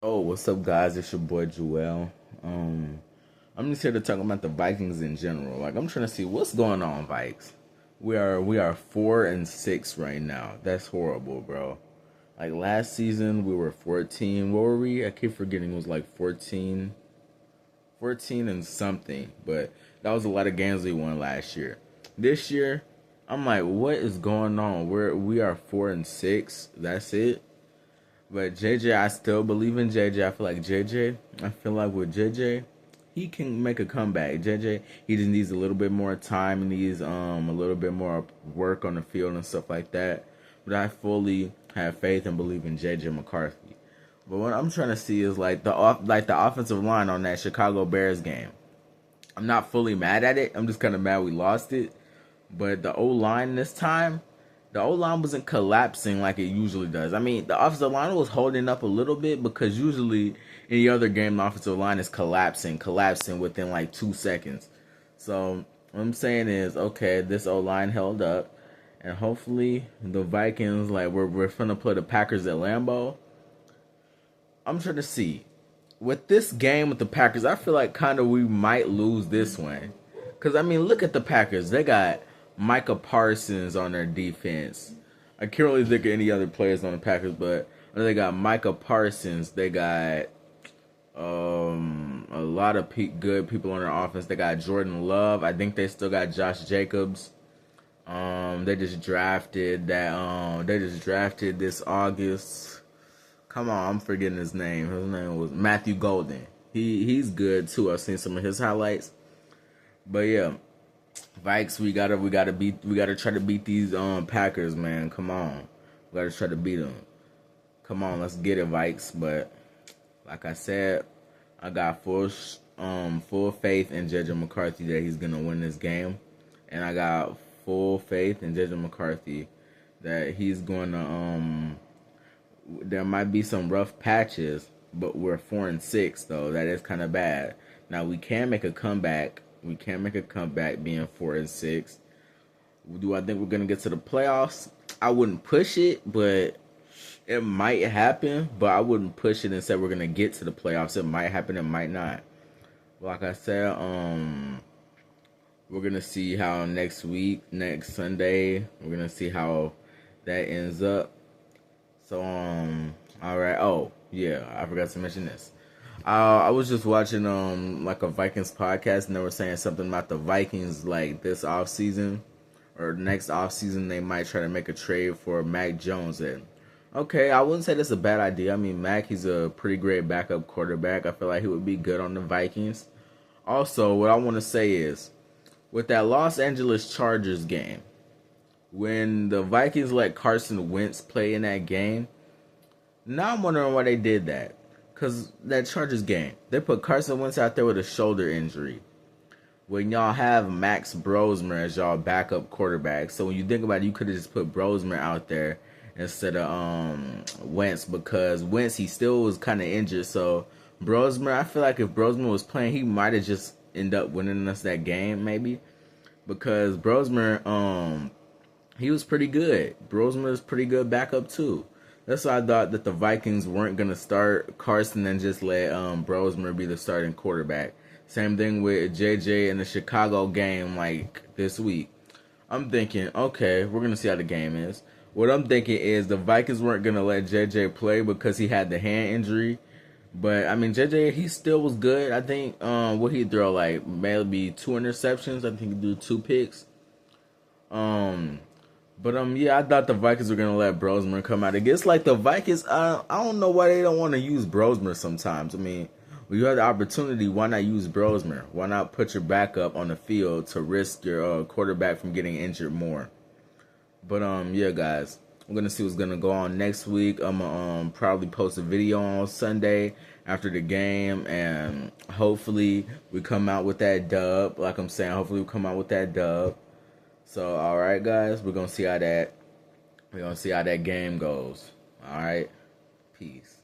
Oh, what's up, guys? It's your boy Joel. I'm just here to talk about the Vikings in general. Like, I'm trying to see what's going on, Vikes. We are 4-6 right now. That's horrible, bro. Like last season, we were 14. What were we? I keep forgetting. It was like 14, 14 and something. But that was a lot of games we won last year. This year, I'm like, what is going on? We are 4-6. That's it. But JJ, I still believe in JJ. I feel like JJ. I feel like with JJ, he can make a comeback. JJ, he just needs a little bit more time. He needs a little bit more work on the field and stuff like that. But I fully have faith and believe in JJ McCarthy. But what I'm trying to see is like the offensive line on that Chicago Bears game. I'm not fully mad at it. I'm just kind of mad we lost it. But the O line this time, the O line wasn't collapsing like it usually does. I mean, the offensive line was holding up a little bit because usually any other game, the offensive line is collapsing within like 2 seconds. So what I'm saying is, okay, this O line held up, and hopefully the Vikings, like we're gonna play the Packers at Lambeau. I'm trying to see with this game with the Packers. I feel like kind of we might lose this one. Cause I mean, look at the Packers. They got Micah Parsons on their defense. I can't really think of any other players on the Packers, but they got Micah Parsons. They got a lot of good people on their offense. They got Jordan Love. I think they still got Josh Jacobs. They just drafted that. They just drafted this August. Come on, I'm forgetting his name. His name was Matthew Golden. He's good too. I've seen some of his highlights. But yeah, Vikes, we gotta try to beat these Packers, man. Come on, we gotta try to beat them. Come on, let's get it, Vikes. But like I said, I got full faith in JJ McCarthy that he's gonna win this game, and I got full faith in JJ McCarthy that he's gonna. There might be some rough patches, but we're 4-6 though. That is kind of bad. Now we can make a comeback. We can make a comeback being 4-6. Do I think we're gonna get to the playoffs? I wouldn't push it, but it might happen. But I wouldn't push it and say we're gonna get to the playoffs. It might happen. It might not. Like I said, we're gonna see how next week, next Sunday, we're gonna see how that ends up. So all right. Oh yeah, I forgot to mention this. I was just watching like a Vikings podcast, and they were saying something about the Vikings like this off season or next off season they might try to make a trade for Mac Jones. And okay, I wouldn't say that's a bad idea. I mean, Mac, he's a pretty great backup quarterback. I feel like he would be good on the Vikings. Also, what I want to say is with that Los Angeles Chargers game, when the Vikings let Carson Wentz play in that game, now I'm wondering why they did that. Because that Chargers game, they put Carson Wentz out there with a shoulder injury. When y'all have Max Brosmer as y'all backup quarterback. So when you think about it, you could have just put Brosmer out there instead of Wentz. Because Wentz, he still was kind of injured. So Brosmer, I feel like if Brosmer was playing, he might have just ended up winning us that game maybe. Because Brosmer, he was pretty good. Brosmer is pretty good backup too. That's why I thought that the Vikings weren't going to start Carson and just let Brosmer be the starting quarterback. Same thing with JJ in the Chicago game like this week. I'm thinking, okay, we're going to see how the game is. What I'm thinking is the Vikings weren't going to let JJ play because he had the hand injury. But, I mean, JJ, he still was good. I think what he throw, like, maybe 2 interceptions. I think he do 2 picks. But yeah, I thought the Vikings were gonna let Brosmer come out. It gets like the Vikings. I don't know why they don't want to use Brosmer sometimes. I mean, when you have the opportunity, why not use Brosmer? Why not put your backup on the field to risk your quarterback from getting injured more? But yeah, guys, I'm gonna see what's gonna go on next week. I'm gonna probably post a video on Sunday after the game, and hopefully we come out with that dub. Like I'm saying, hopefully we come out with that dub. So, all right, guys, we're gonna see how that game goes. All right, peace.